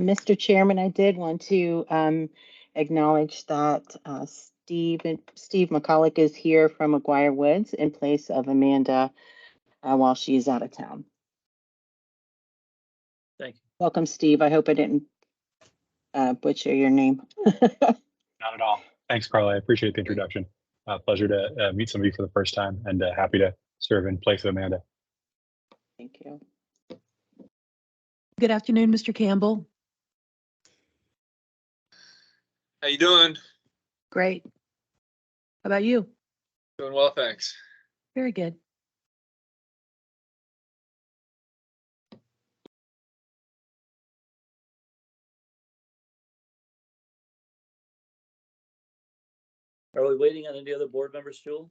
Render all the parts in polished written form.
Mr. Chairman, I did want to acknowledge that Steve McCulloch is here from McGuire Woods in place of Amanda while she's out of town. Thank you. Welcome, Steve. I hope I didn't butcher your name. Not at all. Thanks, Carla. I appreciate the introduction. Pleasure to meet some of you for the first time, and happy to serve in place of Amanda. Thank you. Good afternoon, Mr. Campbell. How you doing? Great. How about you? Doing well, thanks. Very good. Are we waiting on any other board members, Jewel?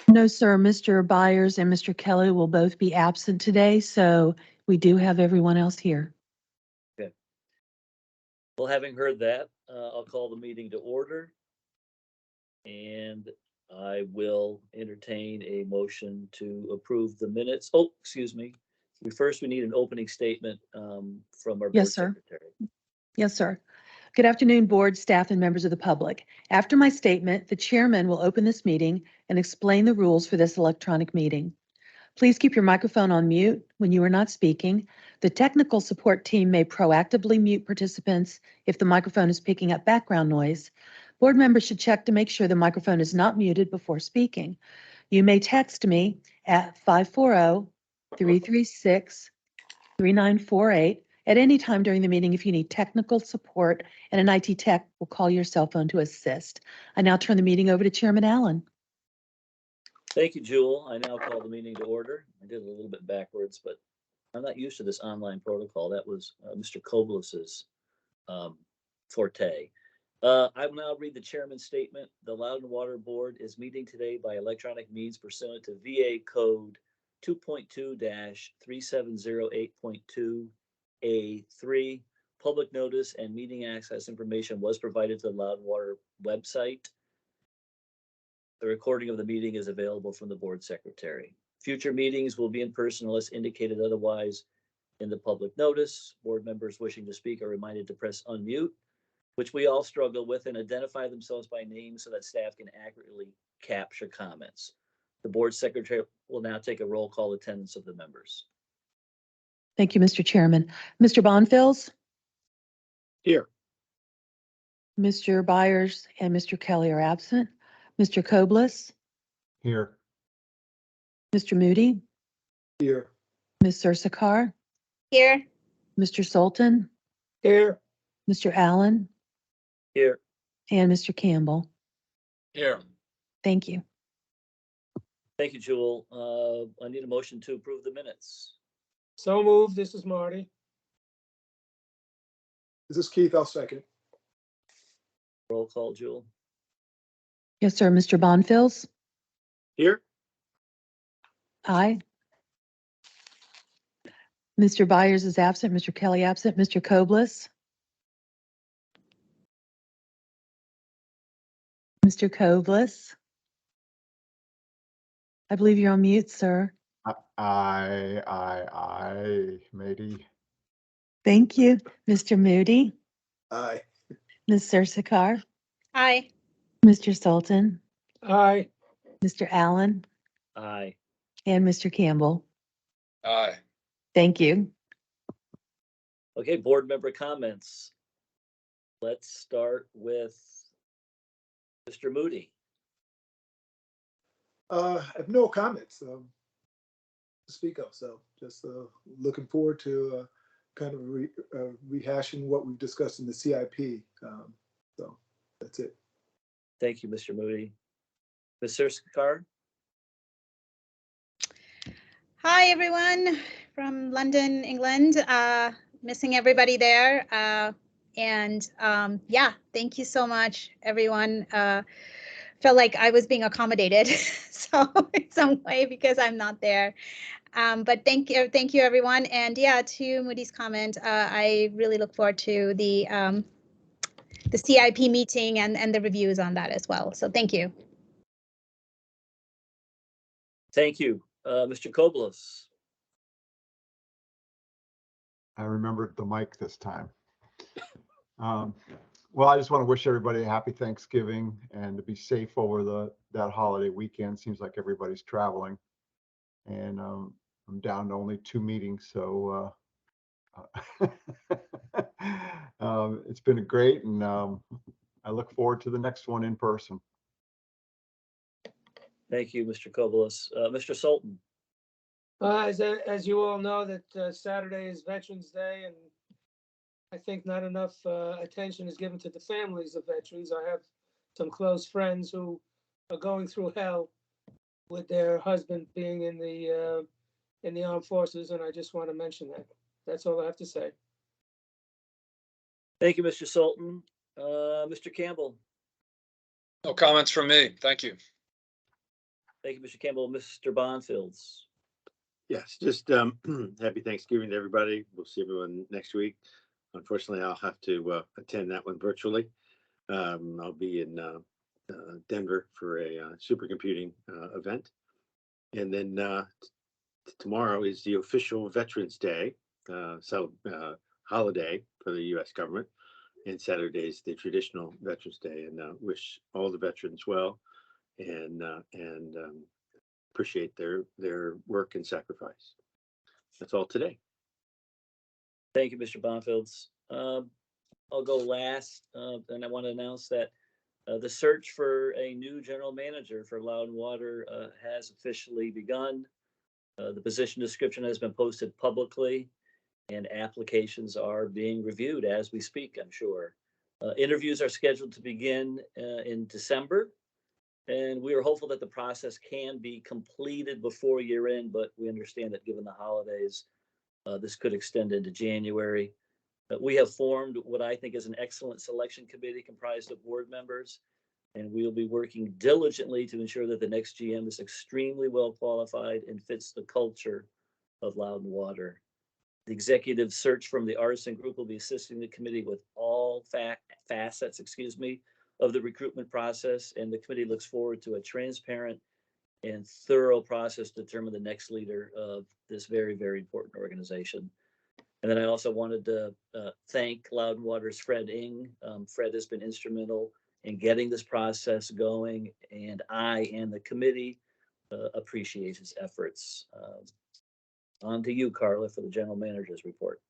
No, sir. Mr. Byers and Mr. Kelly will both be absent today, so we do have everyone else here. Okay. Well, having heard that, I'll call the meeting to order. And I will entertain a motion to approve the minutes. Oh, excuse me. First, we need an opening statement from our board secretary. Yes, sir. Good afternoon, board, staff, and members of the public. After my statement, the chairman will open this meeting and explain the rules for this electronic meeting. Please keep your microphone on mute when you are not speaking. The technical support team may proactively mute participants if the microphone is picking up background noise. Board members should check to make sure the microphone is not muted before speaking. You may text me at 540-336-3948 at any time during the meeting if you need technical support, and an IT tech will call your cell phone to assist. I now turn the meeting over to Chairman Allen. Thank you, Jewel. I now call the meeting to order. I did it a little bit backwards, but I'm not used to this online protocol. That was Mr. Koblus's forte. I will now read the chairman's statement. The Loudoun Water Board is meeting today by electronic means pursuant to VA Code 2.2-3708.2A3. Public notice and meeting access information was provided to the Loudoun Water website. The recording of the meeting is available from the board secretary. Future meetings will be in person unless indicated otherwise in the public notice. Board members wishing to speak are reminded to press unmute, which we all struggle with, and identify themselves by name so that staff can accurately capture comments. The board secretary will now take a roll call attendance of the members. Thank you, Mr. Chairman. Mr. Bonfils? Here. Mr. Byers and Mr. Kelly are absent. Mr. Koblus? Here. Mr. Moody? Here. Ms. Sursakar? Here. Mr. Sultan? Here. Mr. Allen? Here. And Mr. Campbell? Here. Thank you. Thank you, Jewel. I need a motion to approve the minutes. So moved. This is Marty. This is Keith. I'll second. Roll call, Jewel. Yes, sir. Mr. Bonfils? Here. Aye. Mr. Byers is absent. Mr. Kelly absent. Mr. Koblus? Mr. Koblus? I believe you're on mute, sir. Matey. Thank you. Mr. Moody? Aye. Ms. Sursakar? Aye. Mr. Sultan? Aye. Mr. Allen? Aye. And Mr. Campbell? Aye. Thank you. Okay, board member comments. Let's start with Mr. Moody. I have no comments to speak of, so just looking forward to kind of rehashing what we've discussed in the CIP. So that's it. Thank you, Mr. Moody. Ms. Sursakar? Hi, everyone from London, England. Missing everybody there. Yeah, thank you so much, everyone. Felt like I was being accommodated, so in some way because I'm not there. But thank you, everyone. And yeah, to Moody's comment, I really look forward to the CIP meeting and the reviews on that as well. So thank you. Thank you. Mr. Koblus? I remembered the mic this time. Well, I just want to wish everybody a happy Thanksgiving and to be safe over that holiday weekend. Seems like everybody's traveling, and I'm down to only 2 meetings, so it's been great, and I look forward to the next one in person. Thank you, Mr. Kobelis. Mr. Sultan. As you all know, that Saturday is Veterans Day, and I think not enough attention is given to the families of veterans. I have some close friends who are going through hell with their husband being in the armed forces, and I just want to mention that. That's all I have to say. Thank you, Mr. Sultan. Mr. Campbell. No comments from me. Thank you. Thank you, Mr. Campbell. Mr. Bonfields. Yes, just happy Thanksgiving to everybody. We'll see everyone next week. Unfortunately, I'll have to attend that one virtually. I'll be in Denver for a supercomputing event. And then tomorrow is the official Veterans Day, holiday for the U.S. government. And Saturday is the traditional Veterans Day. And wish all the veterans well and appreciate their work and sacrifice. That's all today. Thank you, Mr. Bonfields. I'll go last, and I want to announce that the search for a new general manager for Loudon Water has officially begun. The position description has been posted publicly, and applications are being reviewed as we speak, I'm sure. Interviews are scheduled to begin in December, and we are hopeful that the process can be completed before year end, but we understand that given the holidays, this could extend into January. We have formed what I think is an excellent selection committee comprised of board members, and we'll be working diligently to ensure that the next GM is extremely well qualified and fits the culture of Loudon Water. The executive search firm, the Artisan Group, will be assisting the committee with all facets, of the recruitment process, and the committee looks forward to a transparent and thorough process to determine the next leader of this very, very important organization. And then I also wanted to thank Loudon Water's Fred Ng. Fred has been instrumental in getting this process going, and I and the committee appreciate his efforts. On to you, Carla, for the general manager's report.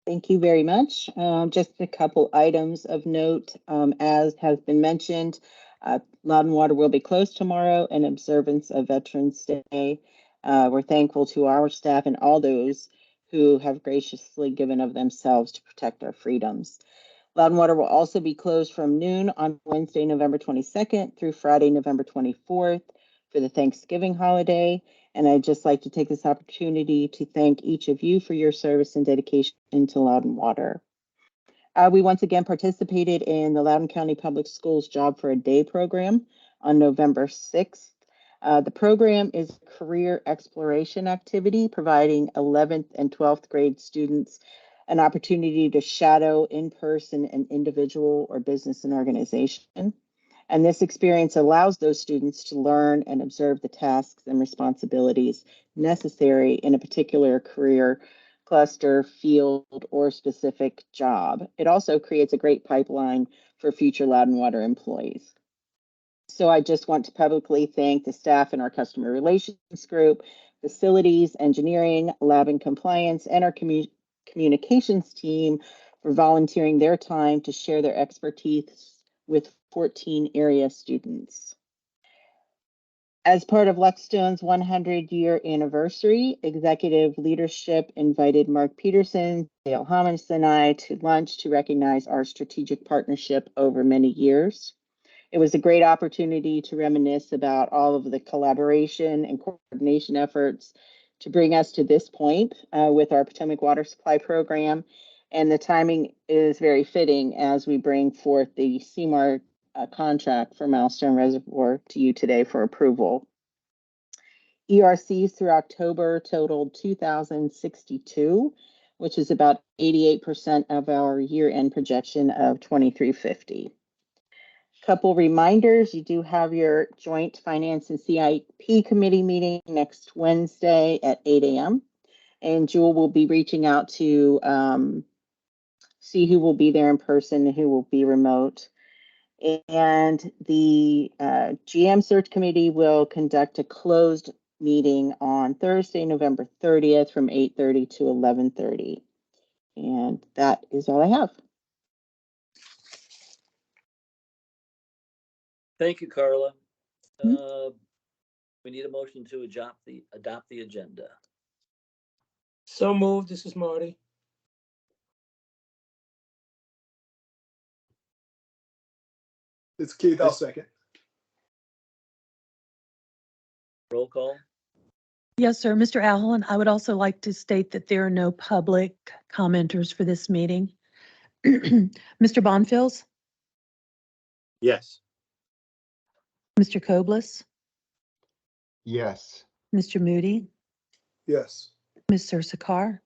Thank you very much. Just a couple items of note. As has been mentioned, Loudon Water will be closed tomorrow in observance of Veterans Day. We're thankful to our staff and all those who have graciously given of themselves to protect our freedoms. Loudon Water will also be closed from noon on Wednesday, November 22nd through Friday, November 24th for the Thanksgiving holiday. And I'd just like to take this opportunity to thank each of you for your service and dedication to Loudon Water. We once again participated in the Loudoun County Public Schools Job for a Day program on November 6th. The program is a career exploration activity providing 11th and 12th grade students an opportunity to shadow in person an individual or business and organization. And this experience allows those students to learn and observe the tasks and responsibilities necessary in a particular career cluster, field, or specific job. It also creates a great pipeline for future Loudon Water employees. So I just want to publicly thank the staff in our customer relations group, facilities, engineering, lab and compliance, and our communications team for volunteering their time to share their expertise with 14 area students. As part of Luckstone's 100-year anniversary, executive leadership invited Mark Peterson, Dale Homans, and I to lunch to recognize our strategic partnership over many years. It was a great opportunity to reminisce about all of the collaboration and coordination efforts to bring us to this point with our Potomac Water Supply Program. And the timing is very fitting as we bring forth the CMAR contract for Milestone Reservoir to you today for approval. ERCs through October totaled 2,062, which is about 88% of our year-end projection of 2,350. Couple reminders, you do have your joint finance and CIP committee meeting next Wednesday at 8 a.m. And Jewel will be reaching out to see who will be there in person and who will be remote. And the GM search committee will conduct a closed meeting on Thursday, November 30th from 8:30 to 11:30. And that is all I have. Thank you, Carla. Mhm. We need a motion to adopt the agenda. So moved. This is Marty. It's Keith, I'll second. Roll call. Yes, sir. Mr. Allen, I would also like to state that there are no public commenters for this meeting. Mr. Bonfils, Yes. Mr. Koblis, Yes. Mr. Moody, Yes. Ms. Sursakar,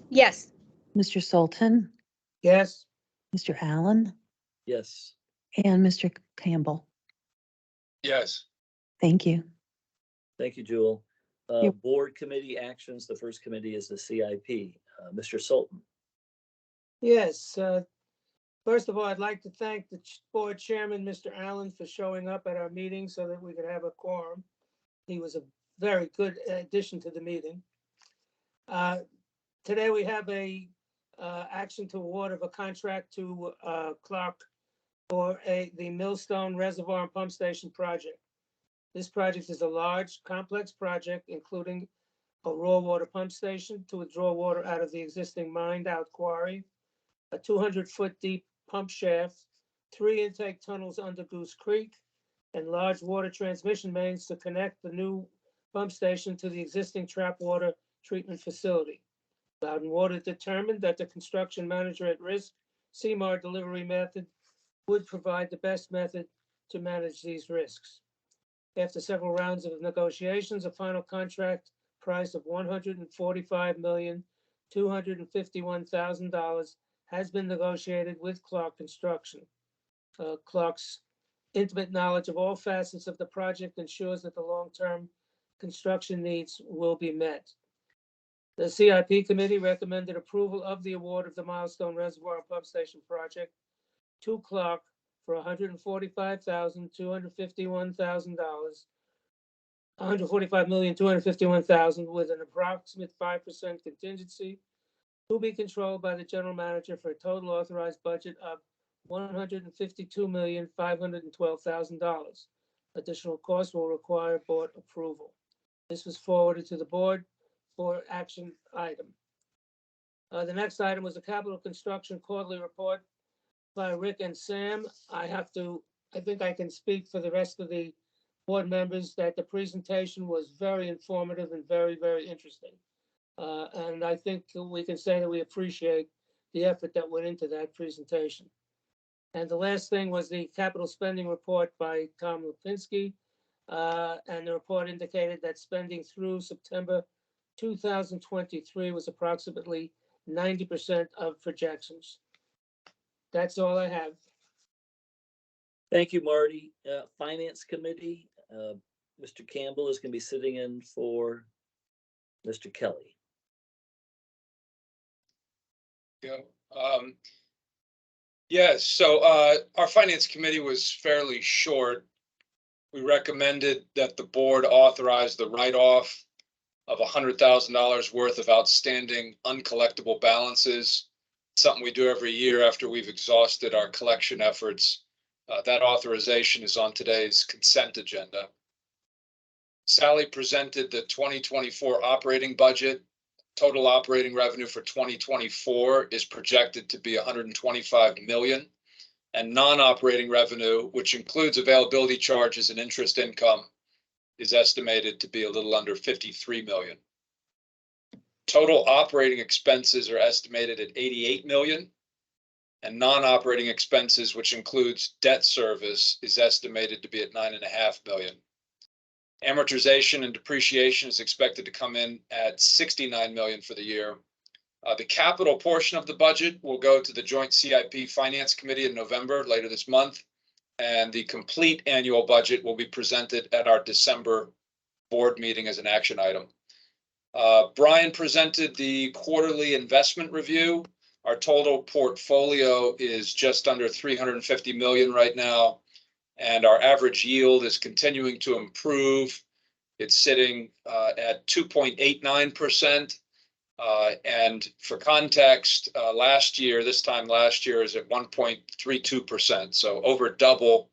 Yes. Mr. Sultan, Yes. Mr. Allen, Yes. and Mr. Campbell. Yes. Thank you. Thank you, Jewel. Yep. Board committee actions. The first committee is the CIP. Mr. Sultan. Yes. First of all, I'd like to thank the board chairman, Mr. Allen, for showing up at our meeting so that we could have a quorum. He was a very good addition to the meeting. Today we have a action to award of a contract to Clark for the Millstone Reservoir and Pump Station project. This project is a large, complex project, including a raw water pump station to withdraw water out of the existing mined-out quarry, a 200-foot deep pump shaft, 3 intake tunnels under Goose Creek, and large water transmission mains to connect the new pump station to the existing trap water treatment facility. Loudon Water determined that the construction manager at risk CMAR delivery method would provide the best method to manage these risks. After several rounds of negotiations, a final contract price of $145,251,000 has been negotiated with Clark Construction. Clark's intimate knowledge of all facets of the project ensures that the long-term construction needs will be met. The CIP committee recommended approval of the award of the Milestone Reservoir and Pump Station project to Clark for $145,251,000, $145,251,000 with an approximate 5% contingency to be controlled by the general manager for a total authorized budget of $152,512,000. Additional costs will require board approval. This was forwarded to the board for action item. The next item was the capital construction quarterly report by Rick and Sam. I think I can speak for the rest of the board members that the presentation was very informative and very, very interesting. And I think we can say that we appreciate the effort that went into that presentation. And the last thing was the capital spending report by Tom Lipinski. And the report indicated that spending through September 2023 was approximately 90% of projections. That's all I have. Thank you, Marty. Finance committee. Mr. Campbell is going to be sitting in for Mr. Kelly. Yes, so our finance committee was fairly short. We recommended that the board authorize the write-off of $100,000 worth of outstanding uncollectible balances, something we do every year after we've exhausted our collection efforts. That authorization is on today's consent agenda. Sally presented the 2024 operating budget. Total operating revenue for 2024 is projected to be $125 million, and non-operating revenue, which includes availability charges and interest income, is estimated to be a little under $53 million. Total operating expenses are estimated at $88 million, and non-operating expenses, which includes debt service, is estimated to be at $9.5 million. Amortization and depreciation is expected to come in at $69 million for the year. The capital portion of the budget will go to the joint CIP Finance Committee in November, later this month, And the complete annual budget will be presented at our December board meeting as an action item. Brian presented the quarterly investment review. Our total portfolio is just under 350 million right now, and our average yield is continuing to improve. It's sitting at 2.89%. And for context, this time last year is at 1.32%. So over double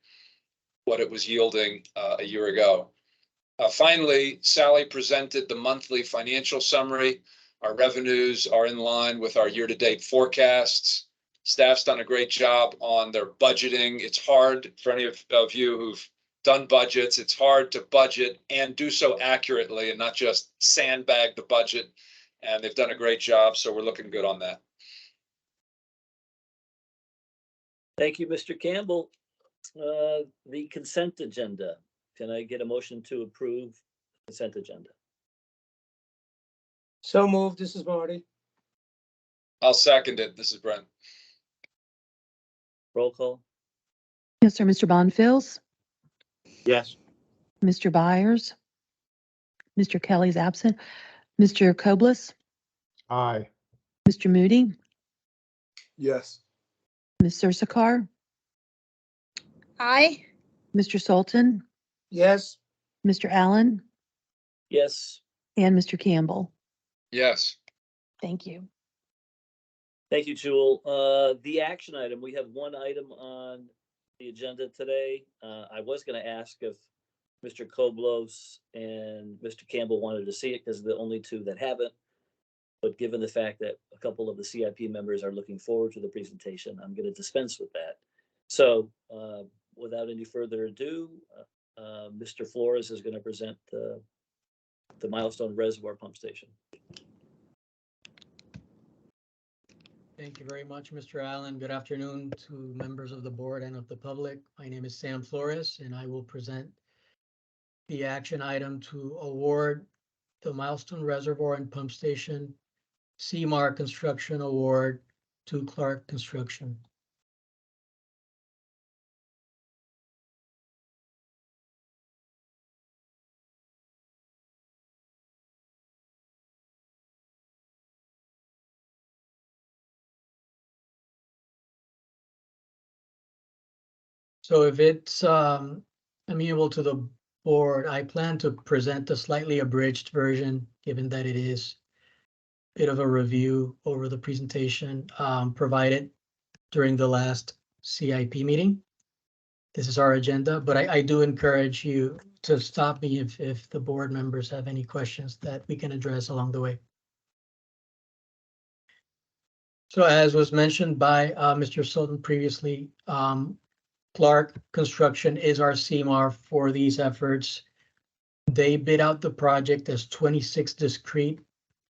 what it was yielding a year ago. Finally, Sally presented the monthly financial summary. Our revenues are in line with our year-to-date forecasts. Staff's done a great job on their budgeting. It's hard for any of you who've done budgets. It's hard to budget and do so accurately and not just sandbag the budget. And they've done a great job, so we're looking good on that. Thank you, Mr. Campbell. The consent agenda. Can I get a motion to approve the consent agenda? So moved. This is Marty. I'll second it. This is Brent. Roll call. Yes, sir. Mr. Bonfils, Yes. Mr. Byers, Mr. Kelly's absent, Mr. Koblis, Aye. Mr. Moody, Yes. Ms. Sursakar, Aye. Mr. Sultan, Yes. Mr. Allen, Yes. and Mr. Campbell. Yes. Thank you. Thank you, Jewel. The action item, we have one item on the agenda today. I was going to ask if Mr. Koblos and Mr. Campbell wanted to see it because they're the only two that haven't. But given the fact that a couple of the CIP members are looking forward to the presentation, I'm going to dispense with that. So without any further ado, Mr. Flores is going to present the Milestone Reservoir Pump Station. Thank you very much, Mr. Allen. Good afternoon to members of the board and of the public. My name is Sam Flores, and I will present the action item to award the Milestone Reservoir and Pump Station CMAR Construction Award to Clark Construction. So if it's amenable to the board, I plan to present a slightly abridged version, given that it is a bit of a review over the presentation provided during the last CIP meeting. This is our agenda, but I do encourage you to stop me if the board members have any questions that we can address along the way. So as was mentioned by Mr. Sultan previously, Clark Construction is our CMAR for these efforts. They bid out the project as 26 discrete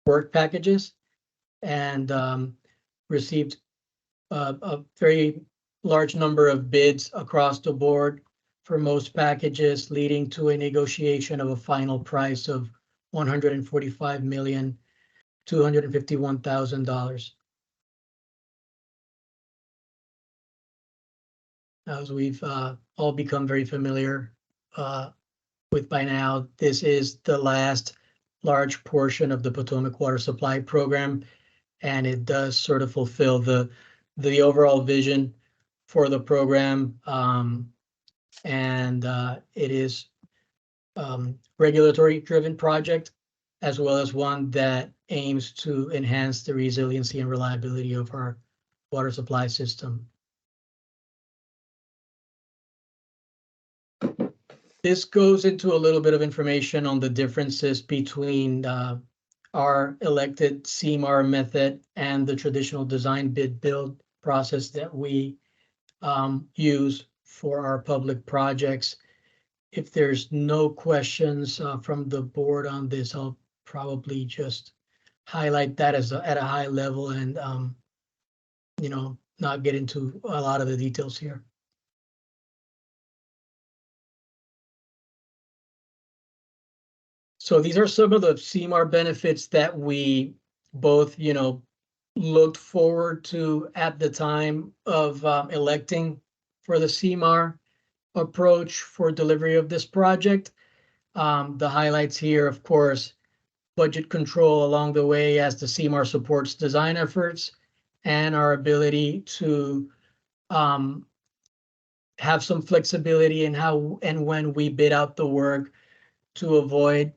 work packages and received a very large number of bids across the board for most packages, leading to a negotiation of a final price of $145,251,000. As we've all become very familiar with by now, this is the last large portion of the Potomac Water Supply Program, and it does sort of fulfill the overall vision for the program, and it is regulatory-driven project, as well as one that aims to enhance the resiliency and reliability of our water supply system. This goes into a little bit of information on the differences between our elected CMAR method and the traditional design bid build process that we use for our public projects. If there's no questions from the board on this, I'll probably just highlight that as at a high level and not get into a lot of the details here. So these are some of the CMAR benefits that we both, looked forward to at the time of electing for the CMAR. approach for delivery of this project. The highlights here, of course, budget control along the way as the CMAR supports design efforts, and our ability to have some flexibility in how and when we bid out the work to avoid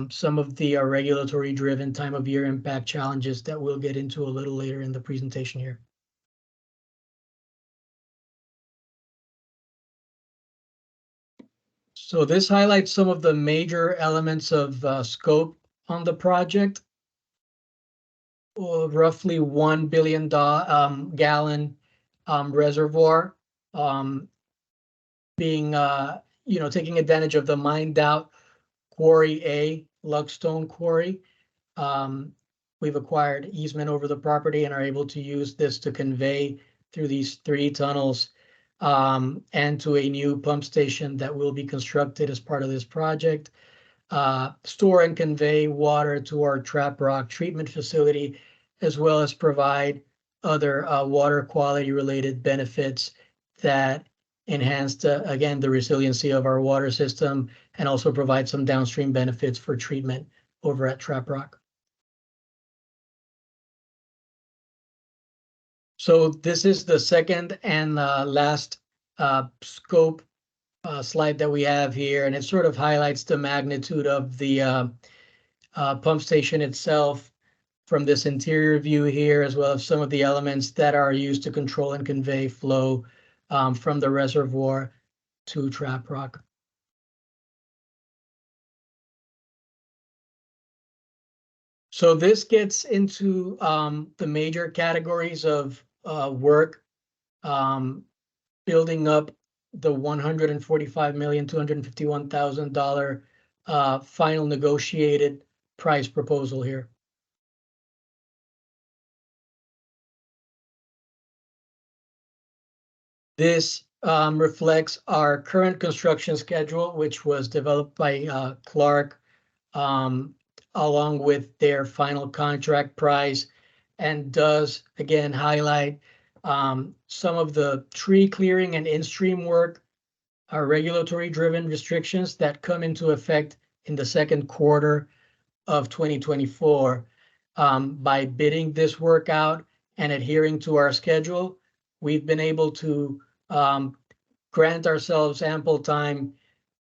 some of the regulatory driven time of year impact challenges that we'll get into a little later in the presentation here. So this highlights some of the major elements of scope on the project. Roughly 1 billion gallon reservoir, being taking advantage of the mined out Quarry A, Luckstone Quarry. We've acquired easement over the property and are able to use this to convey through these 3 tunnels and to a new pump station that will be constructed as part of this project. Store and convey water to our trap rock treatment facility, as well as provide other water quality related benefits that enhance again the resiliency of our water system, and also provide some downstream benefits for treatment over at Trap Rock. So this is the second and last scope slide that we have here, and it sort of highlights the magnitude of the pump station itself from this interior view here, as well as some of the elements that are used to control and convey flow from the reservoir to Trap Rock. So this gets into the major categories of work, building up the $145,251,000 final negotiated price proposal here. This reflects our current construction schedule, which was developed by Clark along with their final contract price, and does again highlight some of the tree clearing and in-stream work, our regulatory driven restrictions that come into effect in the second quarter of 2024. By bidding this work out and adhering to our schedule, we've been able to grant ourselves ample time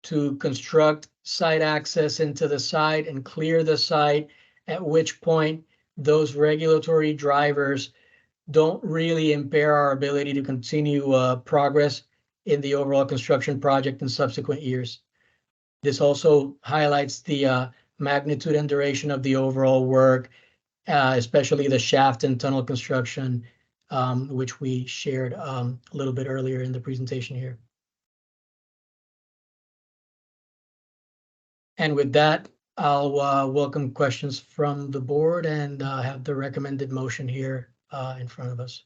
to construct site access into the site and clear the site, at which point those regulatory drivers don't really impair our ability to continue progress in the overall construction project in subsequent years. This also highlights the magnitude and duration of the overall work, especially the shaft and tunnel construction, which we shared a little bit earlier in the presentation here. And with that, I'll welcome questions from the board and have the recommended motion here in front of us.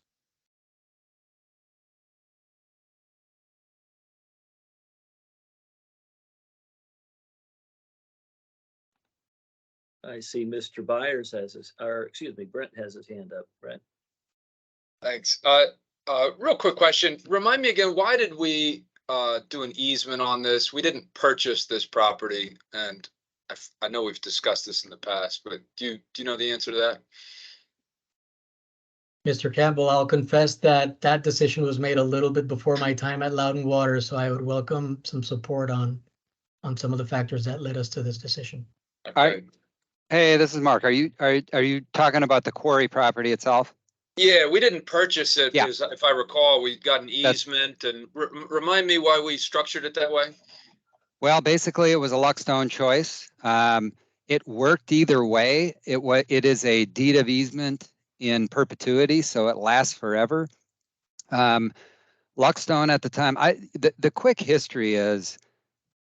I see Mr. Byers has his, or excuse me, Brent has his hand up. Brent. Thanks. Real quick question. Remind me again, why did we do an easement on this? We didn't purchase this property, and I know we've discussed this in the past, but do you know the answer to that? Mr. Campbell, I'll confess that that decision was made a little bit before my time at Loudon Water, so I would welcome some support on some of the factors that led us to this decision. Okay. Hey, this is Mark. Are you talking about the quarry property itself? Yeah, we didn't purchase it. Yeah. Because if I recall, we got an easement, and remind me why we structured it that way. Well, basically, it was a Luckstone choice. It worked either way. It is a deed of easement in perpetuity, so it lasts forever. Luckstone at the time, the quick history is,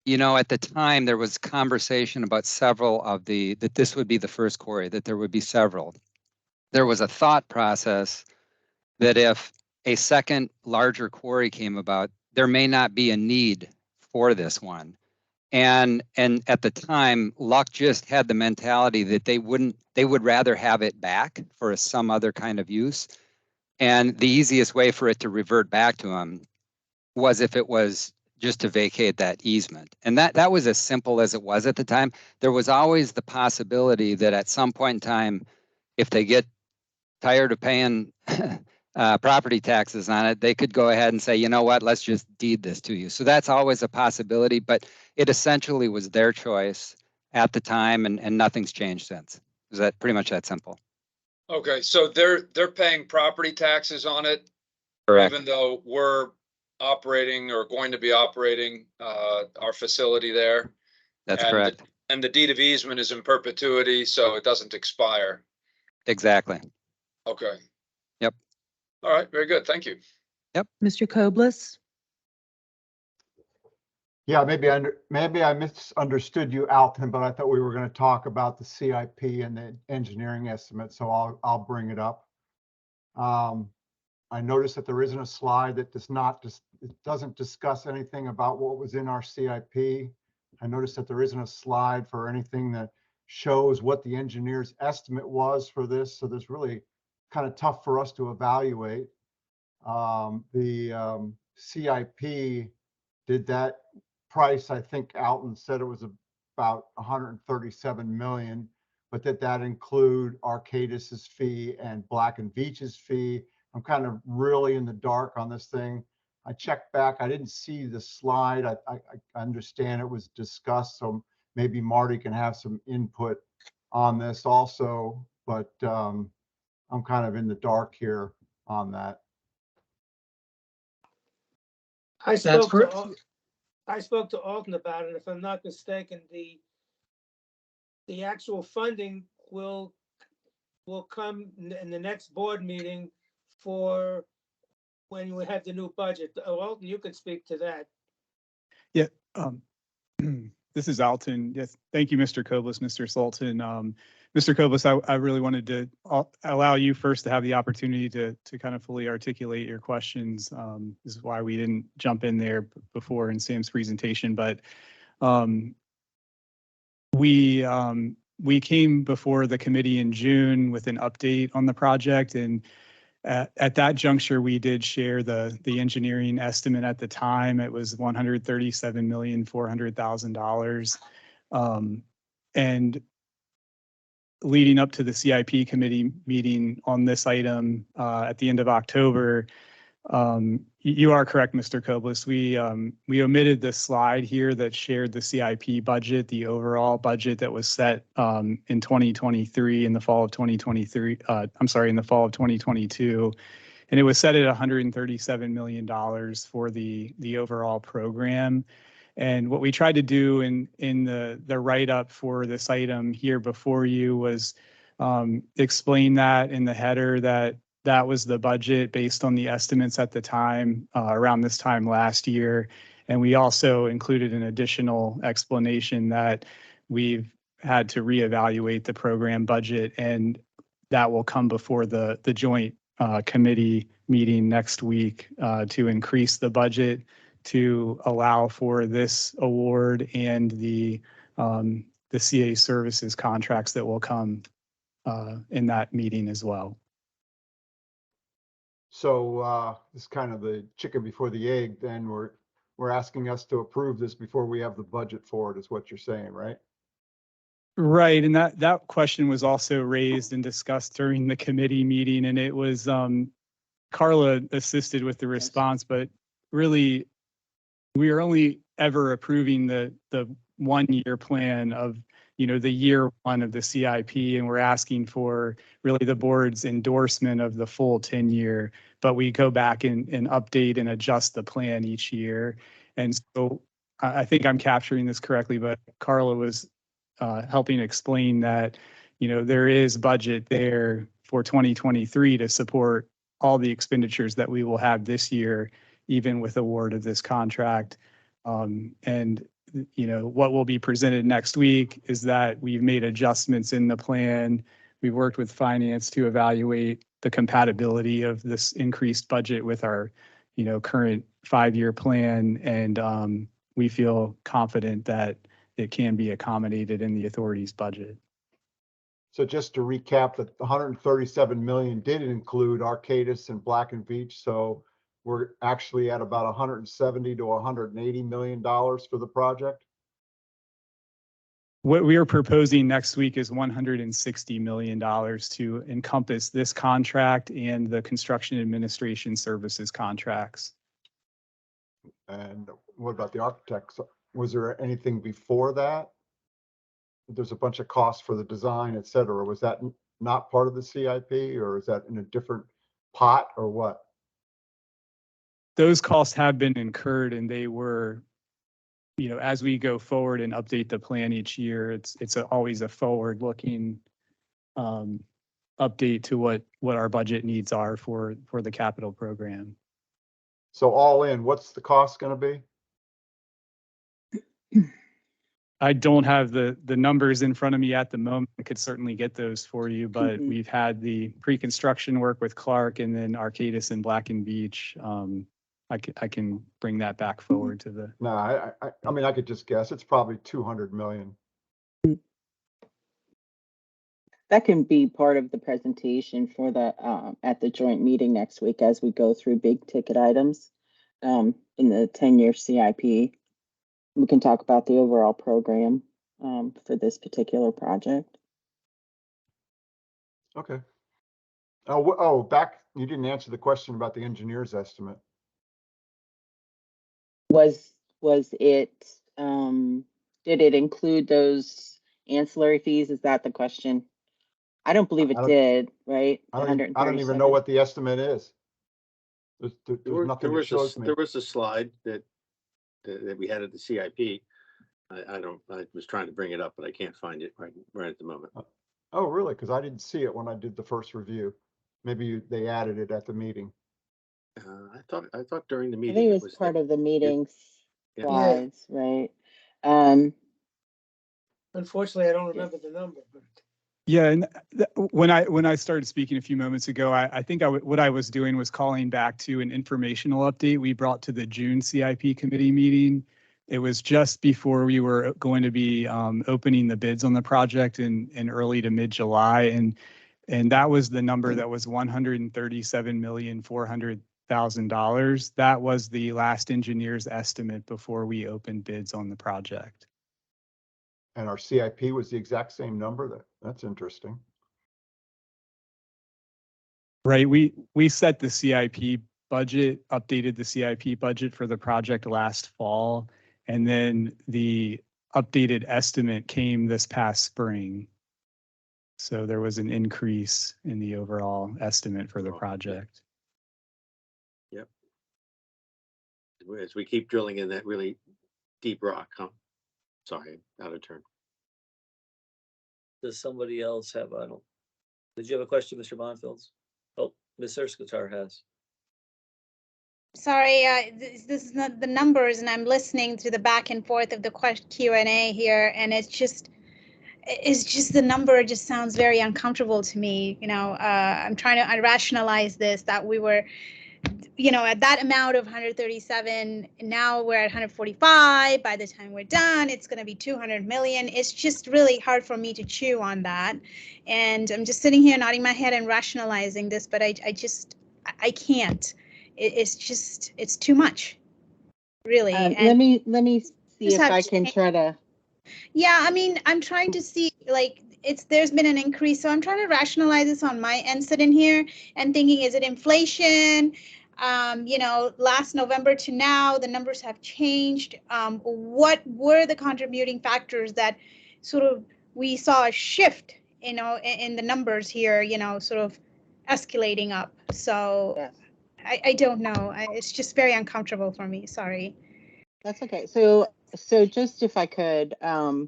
you know, at the time there was conversation about several of that this would be the first quarry, that there would be several. There was a thought process that if a second larger quarry came about, there may not be a need for this one. And at the time, Luck just had the mentality that they would rather have it back for some other kind of use. And the easiest way for it to revert back to them was if it was just to vacate that easement. And that was as simple as it was at the time. There was always the possibility that at some point in time, if they get tired of paying property taxes on it, they could go ahead and say, you know what, let's just deed this to you. So that's always a possibility, but it essentially was their choice at the time, and nothing's changed since. Is that pretty much that simple? Okay, so they're paying property taxes on it, Correct. even though we're operating or going to be operating our facility there. That's And- correct. And the deed of easement is in perpetuity, so it doesn't expire. Exactly. Okay. Yep. All right, very good. Thank you. Mr. Koblis? Yeah, maybe I misunderstood you, Alton, but I thought we were going to talk about the CIP and the engineering estimate, so I'll bring it up. I noticed that there isn't a slide that doesn't discuss anything about what was in our CIP. I noticed that there isn't a slide for anything that shows what the engineer's estimate was for this, so there's really kind of tough for us to evaluate. The CIP did that price, I think Alton said it was about 137 million, but did that include Arcadis's fee and Black and Veatch's fee? I'm kind of really in the dark on this thing. I checked back, I didn't see the slide. I understand it was discussed, so maybe Marty can have some input on this also, but I'm kind of in the dark here on that. I That's spoke correct. I spoke to Alton about it. If I'm not mistaken, the actual funding will come in the next board meeting for when we have the new budget. Alton, you could speak to that. Yeah, this is Alton. Yes, thank you, Mr. Koblis, Mr. Sultan. Mr. Koblis, I really wanted to allow you first to have the opportunity to kind of fully articulate your questions. This is why we didn't jump in there before in Sam's presentation, but we came before the committee in June with an update on the project, and at that juncture, we did share the engineering estimate at the time. It was $137,400,000. And leading up to the CIP committee meeting on this item at the end of October, you are correct, Mr. Koblis. We omitted the slide here that shared the CIP budget, the overall budget that was set in 2023, in the fall of 2023. In the fall of 2022, and it was set at $137 million for the overall program. And what we tried to do in the write-up for this item here before you was explain that in the header that was the budget based on the estimates at the time, around this time last year. And we also included an additional explanation that we've had to reevaluate the program budget, and that will come before the joint committee meeting next week to increase the budget to allow for this award and the CA services contracts that will come in that meeting as well. So this is kind of the chicken before the egg. Then we're asking us to approve this before we have the budget for it, is what you're saying, right? Right, and that question was also raised and discussed during the committee meeting, and it was Carla assisted with the response, but really we are only ever approving the 1 year plan of, the year one of the CIP, and we're asking for really the board's endorsement of the full 10-year, but we go back and update and adjust the plan each year. And so I think I'm capturing this correctly, but Carla was helping explain that, there is budget there for 2023 to support all the expenditures that we will have this year, even with award of this contract. And what will be presented next week is that we've made adjustments in the plan. We've worked with finance to evaluate the compatibility of this increased budget with our, current 5-year plan. And we feel confident that it can be accommodated in the authority's budget. So just to recap, that the 137 million did include Arcadis and Black and Veatch. So we're actually at about 170 to 180 million dollars for the project? What we are proposing next week is $160 million to encompass this contract and the construction administration services contracts. And what about the architects? Was there anything before that? There's a bunch of costs for the design, et cetera. Was that not part of the CIP, or is that in a different pot, or what? Those costs have been incurred, and they were, as we go forward and update the plan each year, it's always a forward-looking update to what our budget needs are for the capital program. So all in, what's the cost going to be? I don't have the numbers in front of me at the moment. I could certainly get those for you, but we've had the pre-construction work with Clark and then Arcadis and Black and Beach. I can bring that back forward to the. No, I mean, I could just guess. It's probably 200 million. That can be part of the presentation for the at the joint meeting next week as we go through big ticket items in the 10-year CIP. We can talk about the overall program for this particular project. Okay. Oh, back, you didn't answer the question about the engineer's estimate. Was it, did it include those ancillary fees? Is that the question? I don't believe it did, right? I don't even know what the estimate is. There's nothing that shows me. There was a slide that we had at the CIP. I was trying to bring it up, but I can't find it right at the moment. Oh, really? Because I didn't see it when I did the first review. Maybe they added it at the meeting. I thought during the I meeting think it was part of the meeting Yeah. slides, right? Unfortunately, I don't remember the number, but. Yeah, and when I started speaking a few moments ago, I think what I was doing was calling back to an informational update we brought to the June CIP committee meeting. It was just before we were going to be opening the bids on the project in early to mid-July, and that was the number that was $137,400,000. That was the last engineer's estimate before we opened bids on the project. And our CIP was the exact same number. That's interesting. Right. We set the CIP budget, updated the CIP budget for the project last fall, and then the updated estimate came this past spring. So there was an increase in the overall estimate for the project. Yep. As we keep drilling in that really deep rock, huh? Sorry, out of turn. Does somebody else have, did you have a question, Mr. Bonfields? Oh, Ms. Erskatar has. Sorry, this is not the numbers, and I'm listening to the back and forth of the Q&A here, and it's just the number just sounds very uncomfortable to me. I'm trying to rationalize this, that we were, at that amount of 137, now we're at 145. By the time we're done, it's going to be 200 million. It's just really hard for me to chew on that. And I'm just sitting here nodding my head and rationalizing this, but I can't. It's too much, really. Let me see if I can try to. Yeah, I mean, I'm trying to see, like, there's been an increase, so I'm trying to rationalize this on my end, sitting here and thinking, is it inflation? Last November to now, the numbers have changed. What were the contributing factors that sort of we saw a shift, in the numbers here, sort of escalating up? So Yes. I don't know. It's just very uncomfortable for me. Sorry. That's okay. So just if I could, there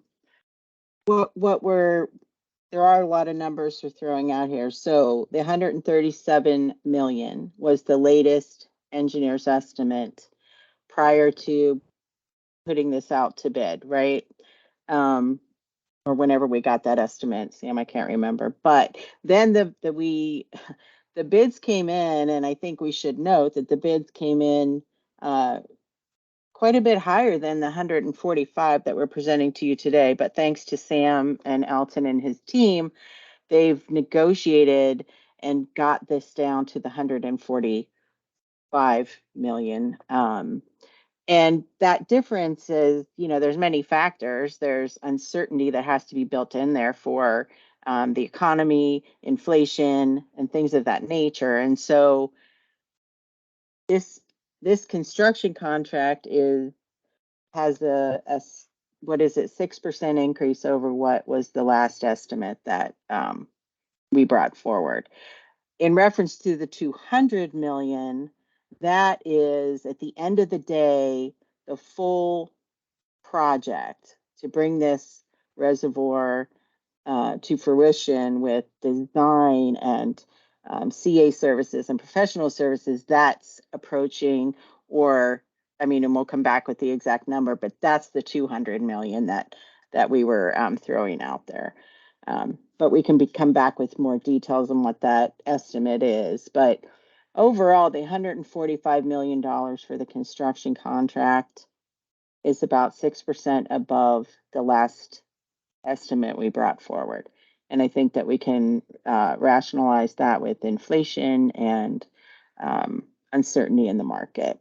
are a lot of numbers we're throwing out here. So the 137 million was the latest engineer's estimate prior to putting this out to bid, right? Or whenever we got that estimate, Sam, I can't remember. But then the bids came in, and I think we should note that the bids came in quite a bit higher than the 145 that we're presenting to you today. But thanks to Sam and Alton and his team, they've negotiated and got this down to the 145 million. And that difference is, there's many factors. There's uncertainty that has to be built in there for the economy, inflation, and things of that nature. And so this construction contract has a what is it, 6% increase over what was the last estimate that we brought forward. In reference to the 200 million, that is at the end of the day, the full project to bring this reservoir to fruition with design and CA services and professional services. That's approaching, and we'll come back with the exact number, but that's the 200 million that we were throwing out there. But we can come back with more details on what that estimate is. But overall, the $145 million for the construction contract is about 6% above the last estimate we brought forward. And I think that we can rationalize that with inflation and uncertainty in the market.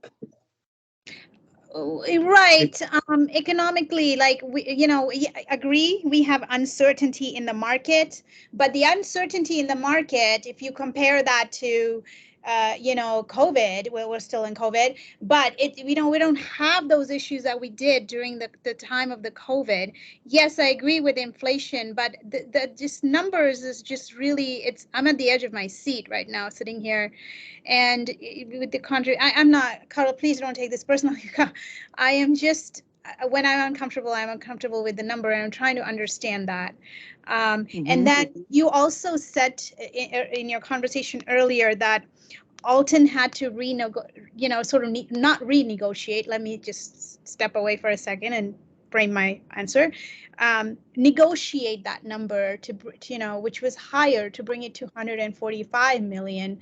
Right. Economically, like I agree, we have uncertainty in the market, but the uncertainty in the market, if you compare that to COVID, we're still in COVID, but we don't have those issues that we did during the time of the COVID. Yes, I agree with inflation, but the just numbers is just really, I'm at the edge of my seat right now, sitting here, and with the country, I'm not, Carla, please don't take this personally. I am just, when I'm uncomfortable with the number, and I'm trying to understand that. And then you also said in your conversation earlier that Alton had to not renegotiate. Let me just step away for a second and frame my answer. Negotiate that number to which was higher, to bring it to 145 million.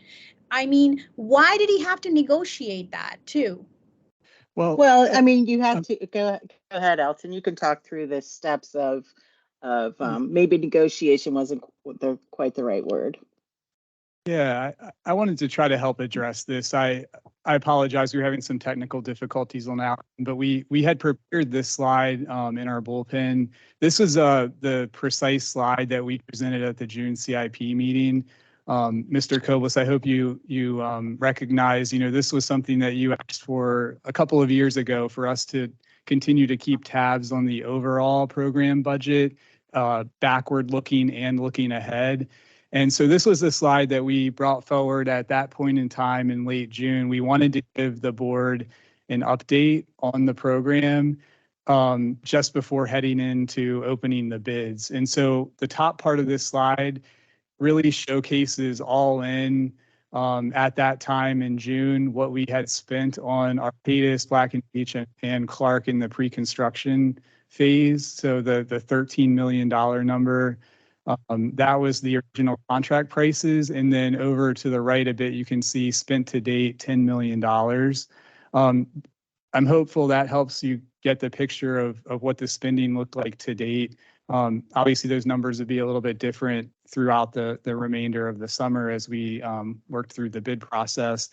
I mean, why did he have to negotiate that too? Well, you have to go ahead, Alton. You can talk through the steps of maybe negotiation wasn't quite the right word. Yeah, I wanted to try to help address this. I apologize, we were having some technical difficulties on that, but we had prepared this slide in our bullpen. This was the precise slide that we presented at the June CIP meeting. Mr. Koblis, I hope you recognize, this was something that you asked for a couple of years ago for us to continue to keep tabs on the overall program budget, backward looking and looking ahead. And so this was the slide that we brought forward at that point in time in late June. We wanted to give the board an update on the program just before heading into opening the bids. And so the top part of this slide really showcases all in at that time in June what we had spent on Arcadis, Black & Veatch, and Clark in the pre-construction phase. So the $13 million number. That was the original contract prices. And then over to the right a bit, you can see spent to date $10 million. I'm hopeful that helps you get the picture of what the spending looked like to date. Obviously, those numbers would be a little bit different throughout the remainder of the summer as we worked through the bid process.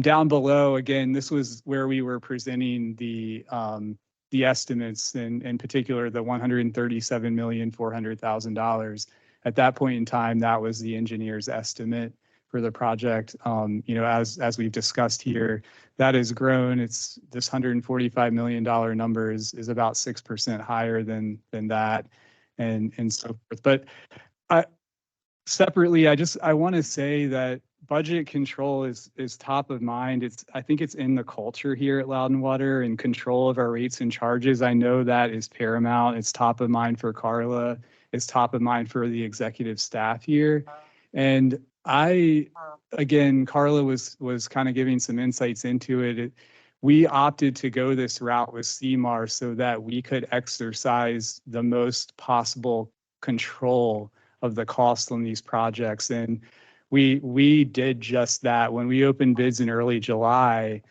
Down below, again, this was where we were presenting the estimates, and in particular, the $137,400,000. At that point in time, that was the engineer's estimate for the project. As we've discussed here, that has grown. It's this $145 million number is about 6% higher than that, and so forth. But separately, I want to say that budget control is top of mind. I think it's in the culture here at Loudon Water, and control of our rates and charges. I know that is paramount. It's top of mind for Carla. It's top of mind for the executive staff here. And Carla was kind of giving some insights into it. We opted to go this route with CMAR so that we could exercise the most possible control of the cost on these projects. And we did just that. When we opened bids in early July,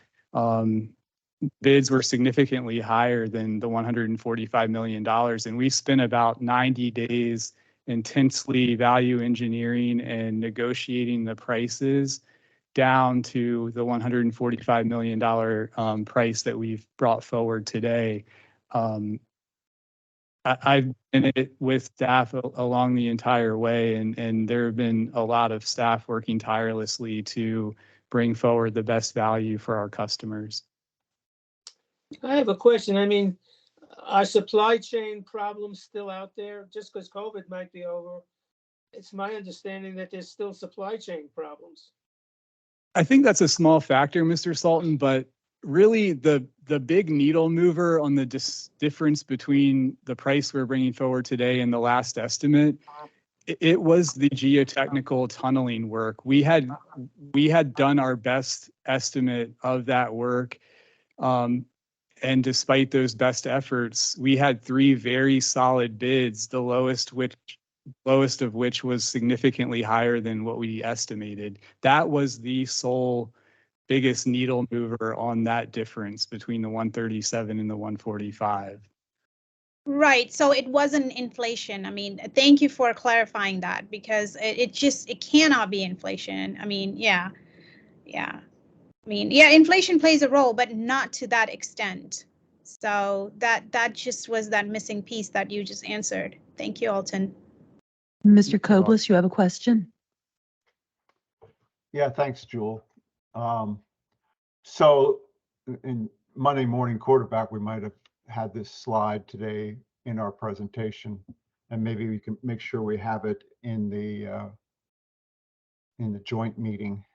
bids were significantly higher than the $145 million. And we spent about 90 days intensely value engineering and negotiating the prices down to the $145 million price that we've brought forward today. I've been with staff along the entire way, and there have been a lot of staff working tirelessly to bring forward the best value for our customers. I have a question. I mean, are supply chain problems still out there? Just because COVID might be over, it's my understanding that there's still supply chain problems. I think that's a small factor, Mr. Sultan, but really the big needle mover on the difference between the price we're bringing forward today and the last estimate, it was the geotechnical tunneling work. We had done our best estimate of that work. And despite those best efforts, we had 3 very solid bids, the lowest of which was significantly higher than what we estimated. That was the sole biggest needle mover on that difference between the 137 and the 145. Right. So it wasn't inflation. I mean, thank you for clarifying that, because it cannot be inflation. I mean, yeah. I mean, yeah, inflation plays a role, but not to that extent. So that just was that missing piece that you just answered. Thank you, Alton. Mr. Kobliss, you have a question? Yeah, thanks, Jewel. So in Monday morning quarterback, we might have had this slide today in our presentation, and maybe we can make sure we have it in the joint meeting.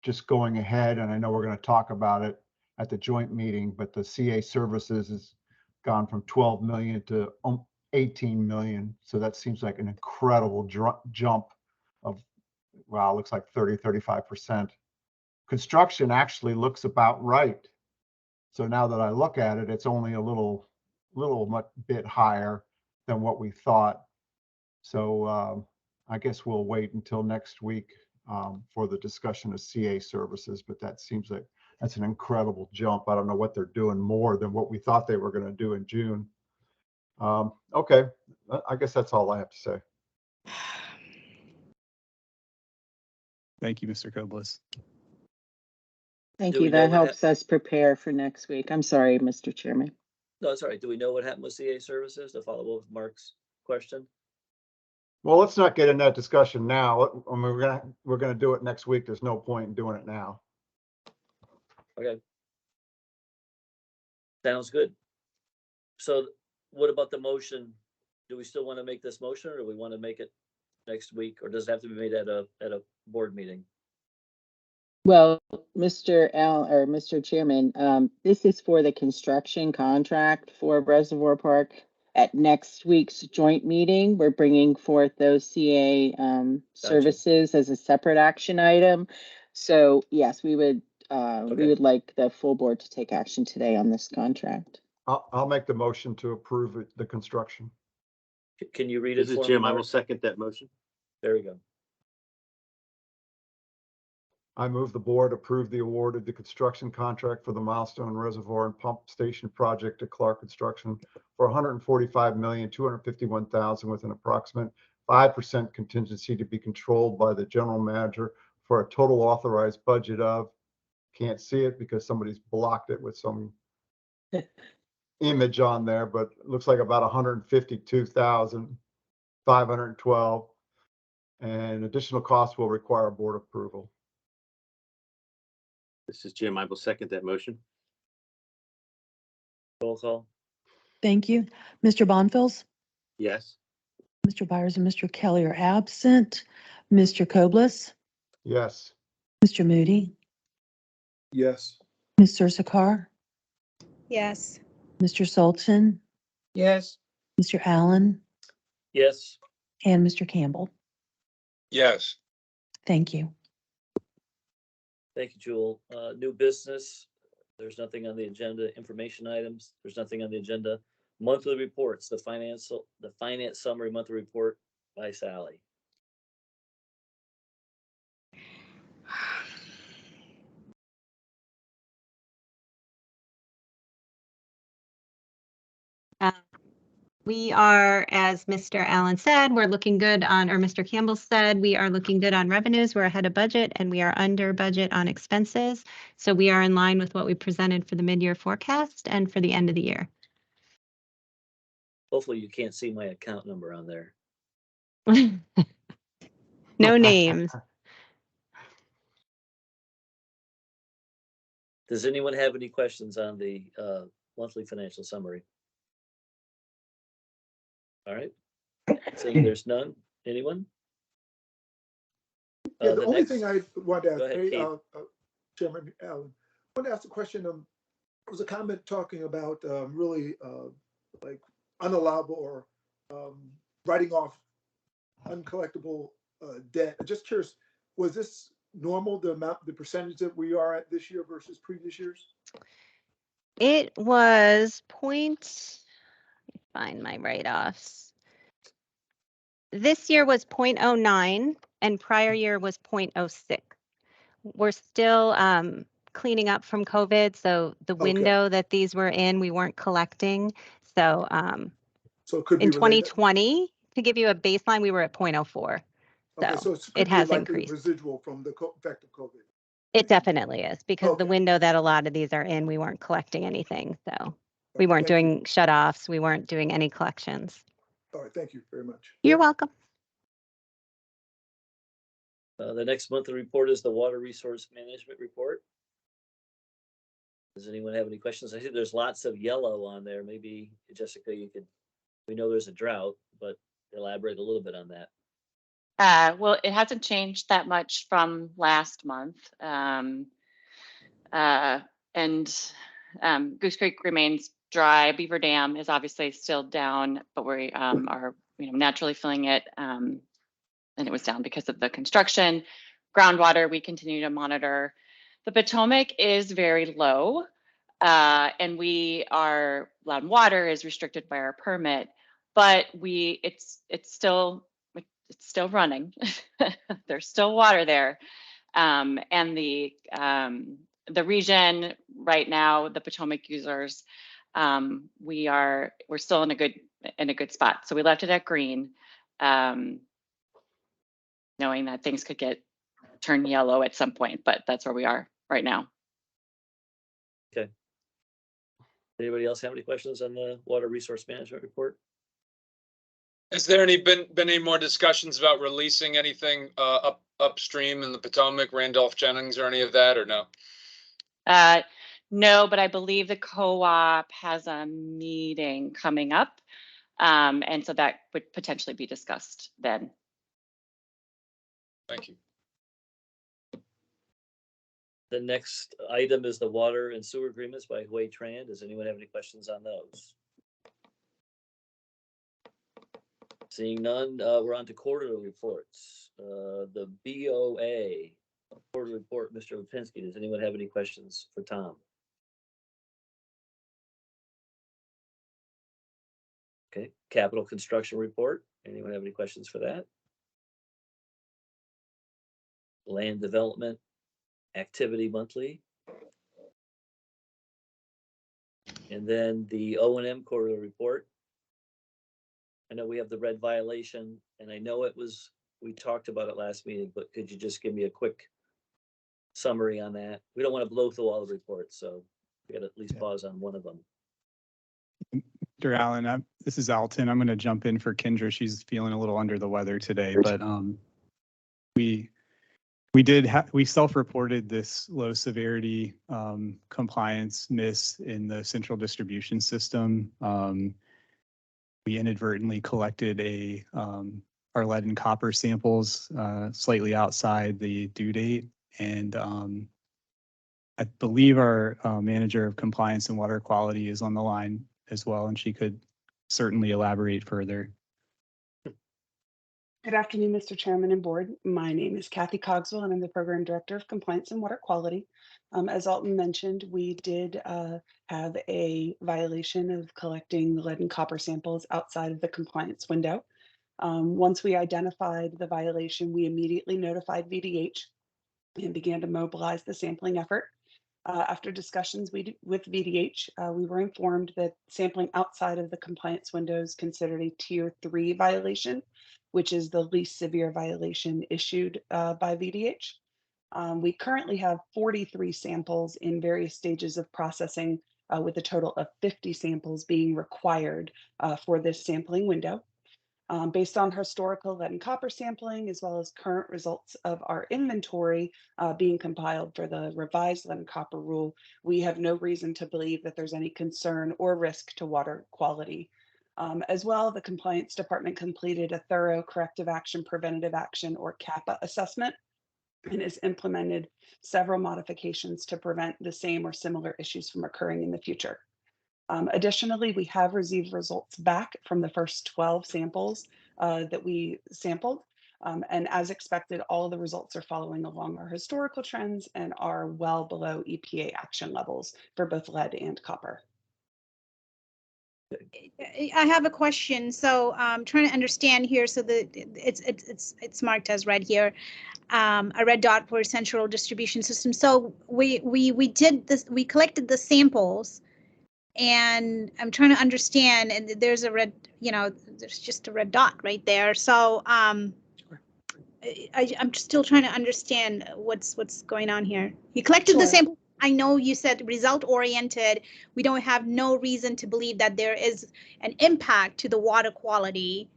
Just going ahead, and I know we're going to talk about it at the joint meeting, but the CA services has gone from 12 million to 18 million. So that seems like an incredible jump of, wow, looks like 35%. Construction actually looks about right. So now that I look at it, it's only a little bit higher than what we thought. So I guess we'll wait until next week for the discussion of CA services, but that seems like that's an incredible jump. I don't know what they're doing more than what we thought they were going to do in June. Okay, I guess that's all I have to say. Thank you, Mr. Kobliss. Thank Do we you. know That what helps us prepare for next week. I'm sorry, Mr. Chairman. No, it's all right. Do we know what happened with CA services, to follow up with Mark's question? Well, let's not get in that discussion now. I mean, we're gonna do it next week. There's no point in doing it now. Okay. Sounds good. So what about the motion? Do we still want to make this motion, or do we want to make it next week, or does it have to be made at a board meeting? Well, Mr. Chairman, this is for the construction contract for Reservoir Park. At next week's joint meeting, we're bringing forth those CA services as a separate action item. So yes, we would like the full board to take action today on this contract. I'll make the motion to approve the construction. Can you read it This is for me, Jim. I Mark? will second that motion. There we go. I move the board approve the award of the construction contract for the Milestone Reservoir and Pump Station project to Clark Construction for $145,251,000 with an approximate 5% contingency to be controlled by the general manager for a total authorized budget of, can't see it because somebody's blocked it with some image on there, but it looks like about 152,512. And additional costs will require board approval. This is Jim. I will second that motion. Roll call. Thank you. Mr. Bonfils, Yes. Mr. Byers, and Mr. Kelly are absent. Mr. Kobliss, Yes. Mr. Moody, Yes. Ms. Sursikar, Yes. Mr. Sultan, Yes. Mr. Allen, Yes. and Mr. Campbell. Yes. Thank you. Thank you, Jewel. New business. There's nothing on the agenda. Information items. There's nothing on the agenda. Monthly reports. The finance summary monthly report by Sally. We are, as Mr. Allen said, we're looking good on, or Mr. Campbell said, we are looking good on revenues. We're ahead of budget and we are under budget on expenses. So we are in line with what we presented for the mid-year forecast and for the end of the year. Hopefully you can't see my account number on there. No names. Does anyone have any questions on the monthly financial summary? All right, seeing there's none, anyone? Yeah, the only next- thing I wanted to Go ask, ahead, hey, Keith. Chairman Allen, I wanted to ask a question. There was a comment talking about really like unallowable or writing off uncollectible debt. I'm just curious, was this normal, the percentage that we are at this year versus previous years? It was let me find my write-offs. This year was 0.09 and prior year was 0.06. We're still cleaning up from COVID. So the window that these were in, we weren't collecting. So So it could be in related. 2020, to give you a baseline, we were at 0.04. Okay, so it has like increased. residual from the effect of COVID. It definitely is because the Okay. window that a lot of these are in, we weren't collecting anything. So we weren't thank you. doing shut-offs. We weren't doing any collections. All right, thank you very much. You're welcome. The next monthly report is the Water Resource Management Report. Does anyone have any questions? I see there's lots of yellow on there. Maybe Jessica, you could, we know there's a drought, but elaborate a little bit on that. Well, it hasn't changed that much from last month. Goose Creek remains dry. Beaver Dam is obviously still down, but we are naturally filling it. And it was down because of the construction. Groundwater, we continue to monitor. The Potomac is very low, and Loudon Water is restricted by our permit, but it's still running. There's still water there. And the region right now, the Potomac users, we're still in a good spot. So we left it at green, knowing that things could turn yellow at some point, but that's where we are right now. Okay. Anybody else have any questions on the Water Resource Management Report? Has there been any more discussions about releasing anything upstream in the Potomac, Randolph Jennings, or any of that, or no? No, but I believe the co-op has a meeting coming up, and so that would potentially be discussed then. Thank you. The next item is the water and sewer agreements by Hui Tran. Does anyone have any questions on those? Seeing none, we're on to quarterly reports. The BOA quarterly report, Mr. Lipinski. Does anyone have any questions for Tom? Okay, capital construction report. Anyone have any questions for that? Land development activity monthly. And then the O&M quarterly report. I know we have the red violation, and I know we talked about it last meeting, but could you just give me a quick summary on that? We don't want to blow through all the reports, so we got to at least pause on one of them. Mr. Allen, this is Alton. I'm going to jump in for Kendra. She's feeling a little under the weather today, but we self-reported this low severity compliance miss in the central distribution system. We inadvertently collected our lead and copper samples slightly outside the due date, and I believe our manager of compliance and water quality is on the line as well, and she could certainly elaborate further. Good afternoon, Mr. Chairman and Board. My name is Kathy Cogswell, and I'm the Program Director of Compliance and Water Quality. As Alton mentioned, we did have a violation of collecting lead and copper samples outside of the compliance window. Once we identified the violation, we immediately notified VDH and began to mobilize the sampling effort. After discussions with VDH, we were informed that sampling outside of the compliance window is considered a Tier 3 violation, which is the least severe violation issued by VDH. We currently have 43 samples in various stages of processing, with a total of 50 samples being required for this sampling window. Based on historical lead and copper sampling, as well as current results of our inventory being compiled for the revised lead and copper rule, we have no reason to believe that there's any concern or risk to water quality. As well, the compliance department completed a thorough corrective action, preventative action, or CAPA assessment, and has implemented several modifications to prevent the same or similar issues from occurring in the future. Additionally, we have received results back from the first 12 samples that we sampled. And as expected, all of the results are following along our historical trends and are well below EPA action levels for both lead and copper. I have a question. So I'm trying to understand here. So it's marked as red here, a red dot for central distribution system. So we did this. We collected the samples. And I'm trying to understand, and there's a red, there's just a red dot right there. So I'm still trying to understand what's going on here. You collected the sample. I know you said result oriented. We don't have no reason to believe that there is an impact to the water quality,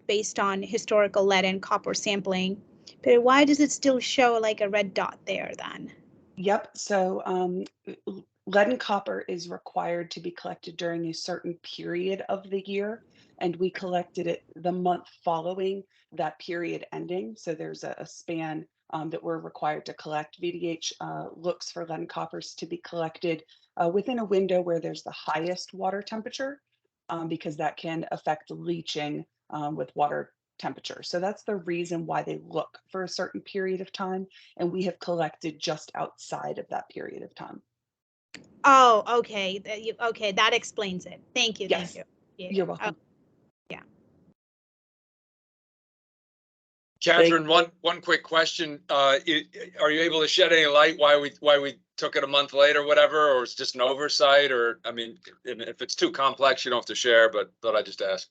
based on historical lead and copper sampling. But why does it still show like a red dot there then? Yep. So lead and copper is required to be collected during a certain period of the year, and we collected it the month following that period ending. So there's a span that we're required to collect. VDH looks for lead and coppers to be collected within a window where there's the highest water temperature, because that can affect leaching with water temperature. So that's the reason why they look for a certain period of time, and we have collected just outside of that period of time. Oh, okay. Okay, that explains it. Thank you. Yes. Thank you. You're welcome. Yeah. Catherine, one quick question. Are you able to shed any light why we took it a month late or whatever, or it's just an oversight? Or, I mean, if it's too complex, you don't have to share, but thought I'd just ask.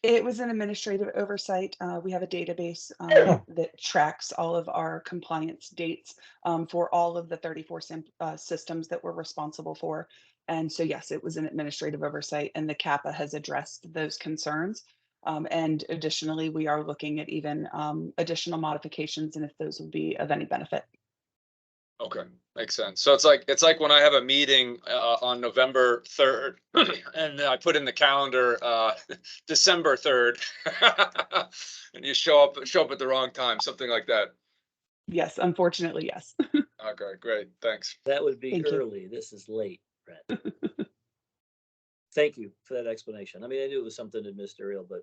It was an administrative oversight. We have a database that tracks all of our compliance dates for all of the 34 systems that we're responsible for. And so, yes, it was an administrative oversight, and the CAPA has addressed those concerns. And additionally, we are looking at even additional modifications and if those would be of any benefit. Okay, makes sense. So it's like when I have a meeting on November 3rd and I put in the calendar December 3rd and you show up at the wrong time, something like that. Yes, unfortunately, yes. Okay, great. Thanks. That would be Thank you. early. This is late, Brett. Thank you for that explanation. I mean, I knew it was something administrative, but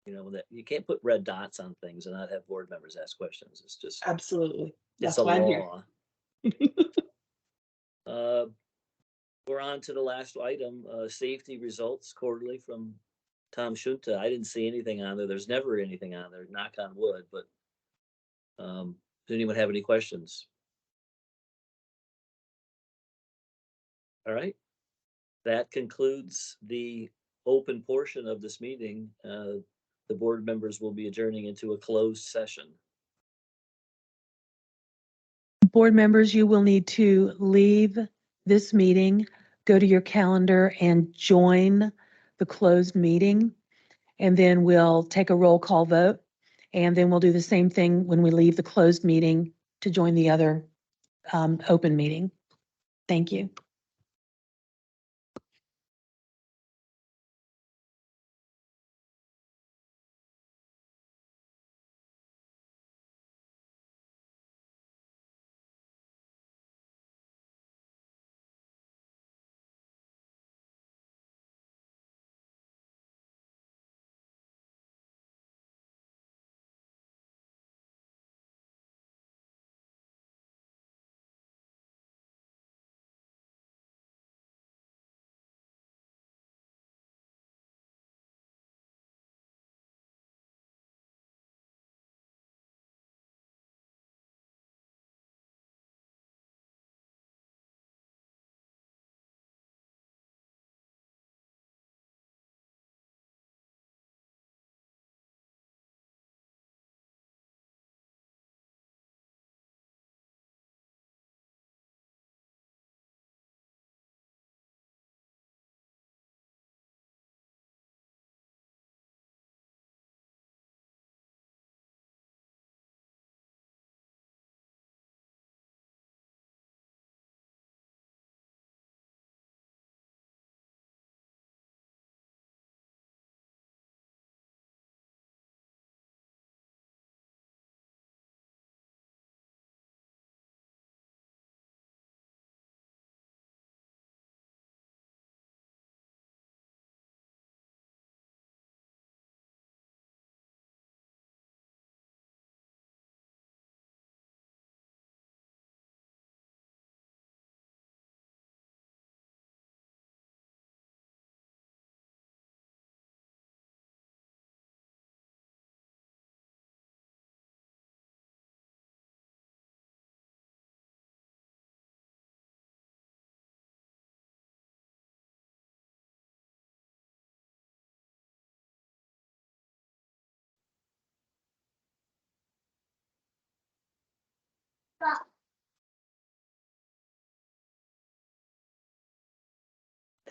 that you can't put red dots on things and not have board members ask questions. It's just Absolutely. it's That's a why I'm here. law. We're on to the last item, safety results quarterly from Tom Shunta. I didn't see anything on there. There's never anything on there, knock on wood, but does anyone have any questions? All right. That concludes the open portion of this meeting. The board members will be adjourning into a closed session. Board members, you will need to leave this meeting, go to your calendar and join the closed meeting. And then we'll take a roll call vote. And then we'll do the same thing when we leave the closed meeting to join the other open meeting. Thank you.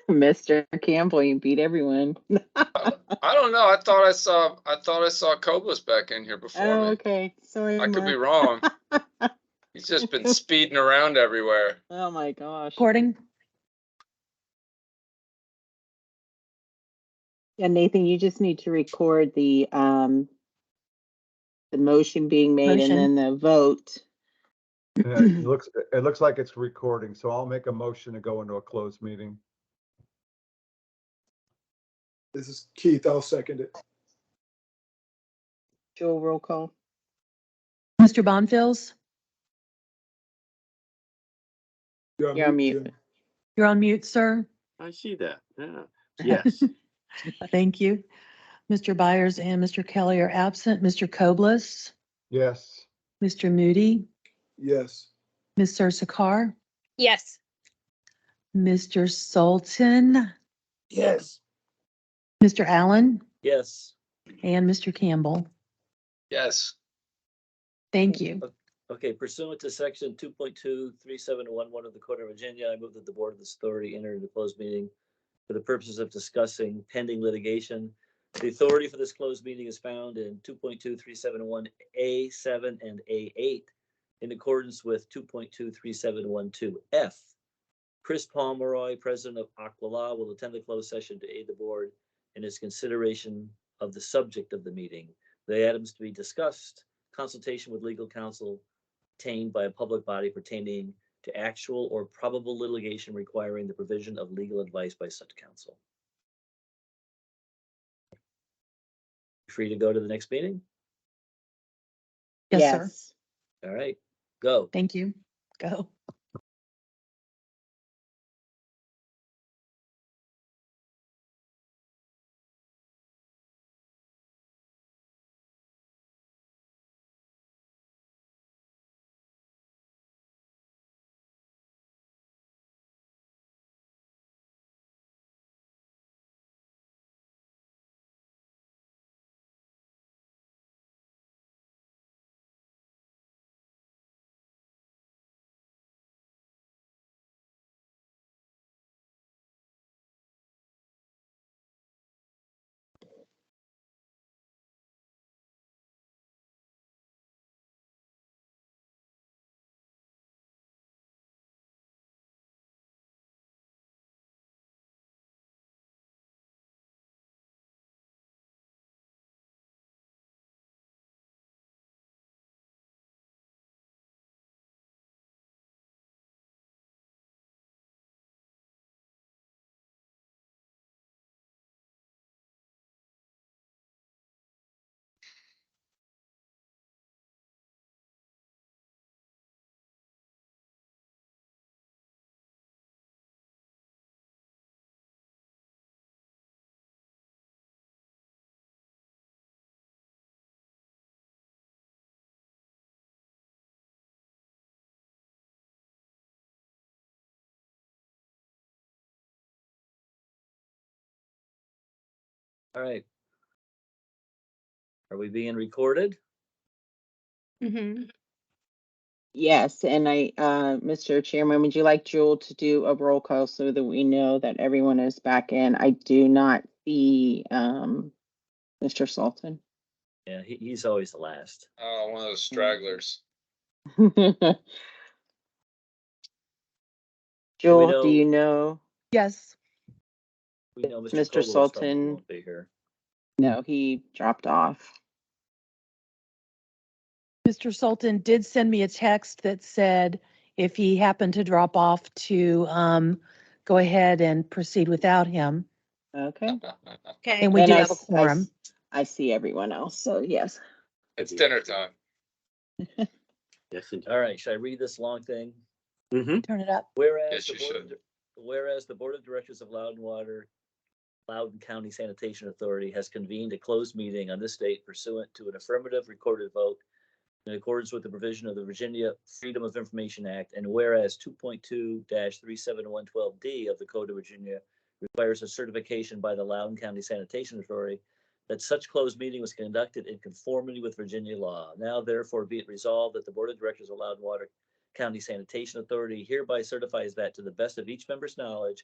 Mr. Campbell, you beat everyone. I don't know. I thought I saw Cobus back in here before Oh, me. okay. Sorry, I could be Mark. wrong. He's just been speeding around everywhere. Oh my gosh. Recording. Yeah, Nathan, you just need to record the motion being made Motion. and then the vote. Yeah, it looks like it's recording, so I'll make a motion to go into a closed meeting. This is Keith. I'll second it. Joel, roll call. Mr. Bonfils, You're You're on mute. Jim. you're on mute, sir. I see that. Yeah. Yes. Thank you. Mr. Byers and Mr. Kelly are absent. Mr. Koblis, Yes. Mr. Moody, Yes. Ms. Sarsakar, Yes. Mr. Sultan, Yes. Mr. Allen, Yes. and Mr. Campbell. Yes. Thank you. Okay, pursuant to section 2.23711 of the Code of Virginia, I move that the Board of this authority enter into closed meeting for the purposes of discussing pending litigation. The authority for this closed meeting is found in 2.2371A7 and A8 in accordance with 2.23712F. Chris Pomeroy, President of Aquala, will attend the closed session to aid the board in its consideration of the subject of the meeting. The items to be discussed: consultation with legal counsel obtained by a public body pertaining to actual or probable litigation requiring the provision of legal advice by such counsel. Free to go to the next meeting? Yes, sir. All right, go. Thank you. Go. All right. Are we being recorded? Mm-hmm. Yes, and Mr. Chairman, would you like Jewel to do a roll call so that we know that everyone is back in? I do not see Mr. Sultan. Yeah, he's always the last. Oh, one of those stragglers. Jewel, do you know? Yes. We know Mr. Mr. Koblos Sultan. won't be here. No, he dropped off. Mr. Sultan did send me a text that said if he happened to drop off to go ahead and proceed without him. Okay. Okay. And we And do I have a s- I quorum. s- I see everyone else, so yes. It's dinner time. Yes, indeed. All right, should I read this long thing? Mm-hmm. Turn it up. Whereas Yes, you should. Whereas the Board of Directors of Loudoun County Sanitation Authority has convened a closed meeting on this date pursuant to an affirmative recorded vote in accordance with the provision of the Virginia Freedom of Information Act, and whereas 2.2-37112D of the Code of Virginia requires a certification by the Loudoun County Sanitation Authority that such closed meeting was conducted in conformity with Virginia law. Now therefore be it resolved that the Board of Directors of Loudoun Water County Sanitation Authority hereby certifies that to the best of each member's knowledge,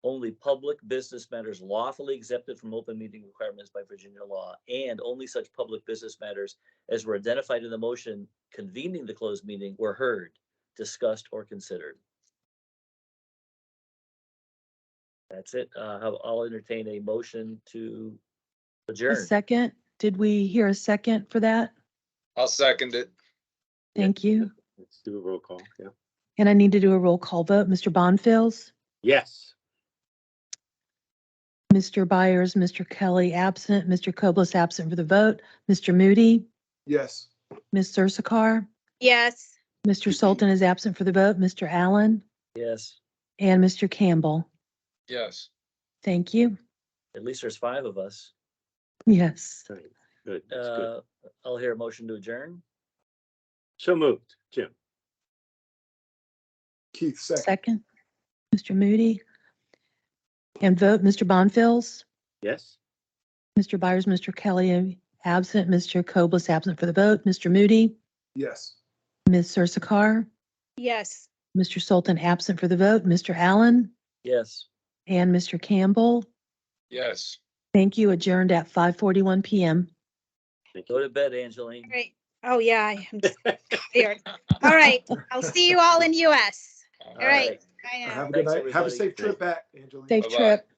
only public business matters lawfully exempted from open meeting requirements by Virginia law, and only such public business matters as were identified in the motion convening the closed meeting were heard, discussed, or considered. That's it. I'll entertain a motion to A adjourn. second? Did we hear a second for that? I'll second it. Thank you. Let's do a roll call. Yeah. And I need to do a roll call vote. Mr. Bonfils, Yes. Mr. Byers, Mr. Kelly absent, Mr. Koblis absent for the vote, Mr. Moody, Yes. Ms. Searsicar, Yes. Mr. Sultan is absent for the vote, Mr. Allen, Yes, and Mr. Campbell. Yes. Thank you. at least there's 5 of us. Yes. Right. Good. That's good. I'll hear a motion to adjourn. So moved. Jim. Keith, second. Second, Mr. Moody. And vote, Mr. Bonfils, Yes. Mr. Byers, Mr. Kelly absent, Mr. Koblis absent for the vote, Mr. Moody, Yes. Ms. Searsicar, Yes. Mr. Sultan absent for the vote, Mr. Allen, Yes. and Mr. Campbell. Yes. Thank you. Adjourned at 5:41 PM. Thank Go you. to bed, Angeline. Great. Oh, yeah, I am just tired. All right. I'll see you all in US. All right. Bye now. Have a good Thanks, night. Have a everybody. safe trip back, Angeline. Safe Bye-bye. trip.